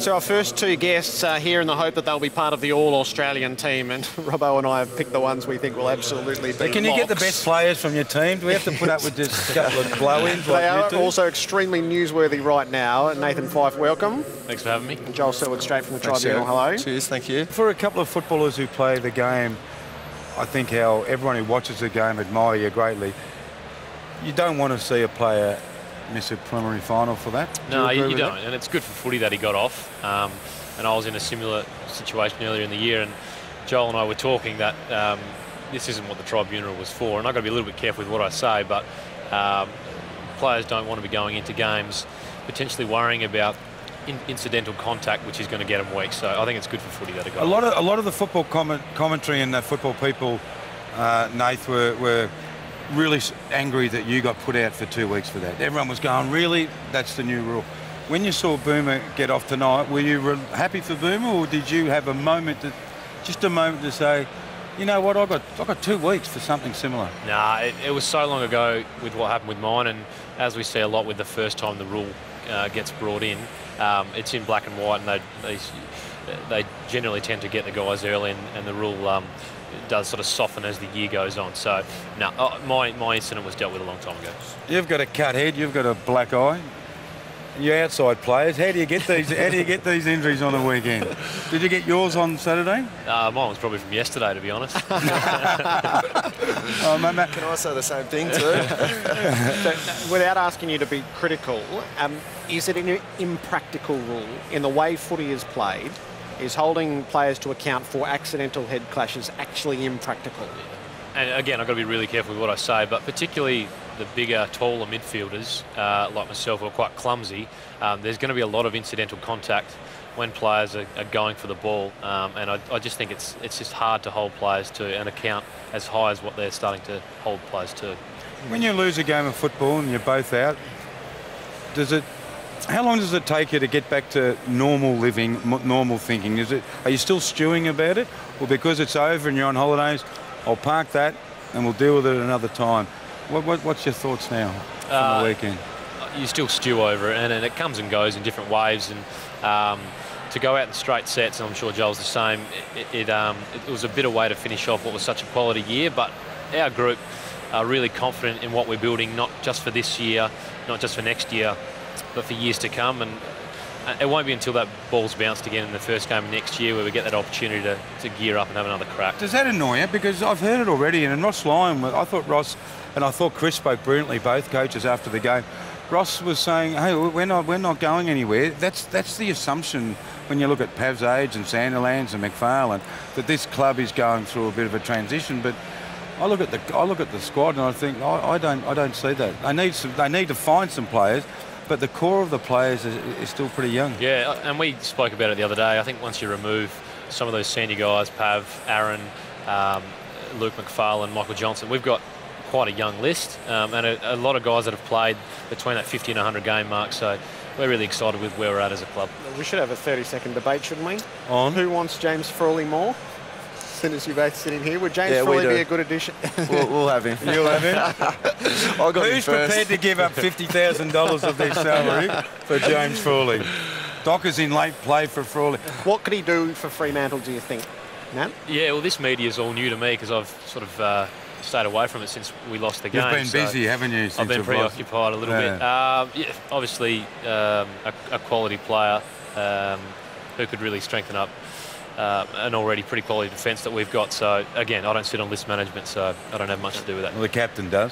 So our first two guests are here in the hope that they'll be part of the All-Australian team, and Robbo and I have picked the ones we think will absolutely be Can you get the best players from your team? Do we have to put up with just a couple of blow-ins? They are also extremely newsworthy right now. Nathan Fyfe, welcome. Thanks for having me. And Joel Selwood, straight from the Tribunal, hello. Cheers, thank you. For a couple of footballers who play the game, I think how everyone who watches the game admire you greatly. You don't want to see a player miss a preliminary final for that. No, you don't. And it's good for footy that he got off. And I was in a similar situation earlier in the year, and Joel and I were talking that this isn't what the tribunal was for. And I've got to be a little bit careful with what I say, but players don't want to be going into games potentially worrying about incidental contact, which is going to get them weak. So I think it's good for footy that he got off. A lot of the football commentary and the football people, Nath, were really angry that you got put out for 2 weeks for that. Everyone was going, really? That's the new rule. When you saw Boomer get off tonight, were you happy for Boomer, or did you have a moment, just a moment to say, you know what, I got 2 weeks for something similar? Nah, it was so long ago with what happened with mine, and as we see a lot with the first time the rule gets brought in, it's in black and white, and they generally tend to get the guys early, and the rule does sort of soften as the year goes on. So, no, my incident was dealt with a long time ago. You've got a cut head, you've got a black eye. You're outside players. How do you get these? How do you get these injuries on the weekend? Did you get yours on Saturday? Mine was probably from yesterday, to be honest. Oh, mate, can I say the same thing too? So, without asking you to be critical, is it an impractical rule in the way footy is played? Is holding players to account for accidental head clashes actually impractical? And again, I've got to be really careful with what I say, but particularly the bigger, taller midfielders, like myself, who are quite clumsy, there's going to be a lot of incidental contact when players are going for the ball, and I just think it's just hard to hold players to an account as high as what they're starting to hold players to. When you lose a game of football and you're both out, how long does it take you to get back to normal living, normal thinking? Are you still stewing about it? Or because it's over and you're on holidays, I'll park that and we'll deal with it another time? What's your thoughts now from the weekend? You still stew over it, and it comes and goes in different waves. And to go out in straight sets, and I'm sure Joel's the same, it was a bitter way to finish off what was such a quality year. But our group are really confident in what we're building, not just for this year, not just for next year, but for years to come. And it won't be until that ball's bounced again in the first game of next year where we get that opportunity to gear up and have another crack. Does that annoy you? Because I've heard it already, and Ross Lyon, I thought Ross and I thought Chris spoke brilliantly, both coaches, after the game. Ross was saying, hey, we're not going anywhere. That's the assumption when you look at Pav's Age and Sanderlands and McFarlane, that this club is going through a bit of a transition. But I look at the squad and I think, I don't see that. They need to find some players, but the core of the players is still pretty young. Yeah, and we spoke about it the other day. I think once you remove some of those senior guys, Pav, Aaron, Luke McFarlane, Michael Johnson, we've got quite a young list, and a lot of guys that have played between that 50 and 100 game mark. So we're really excited with where we're at as a club. We should have a 30-second debate, shouldn't we? On who wants James Frawley more? As soon as you're both sitting here, would James Frawley be a good addition? We'll have him. You'll have him. Who's prepared to give up $50,000 of their salary for James Frawley? Doc is in late play for Frawley. What could he do for Fremantle, do you think, Nat? Yeah, well, this media is all new to me because I've sort of stayed away from it since we lost the game. You've been busy, haven't you? I've been preoccupied a little bit. Yeah, obviously a quality player who could really strengthen up an already pretty quality defence that we've got. So again, I don't sit on list management, so I don't have much to do with that. Well, the captain does.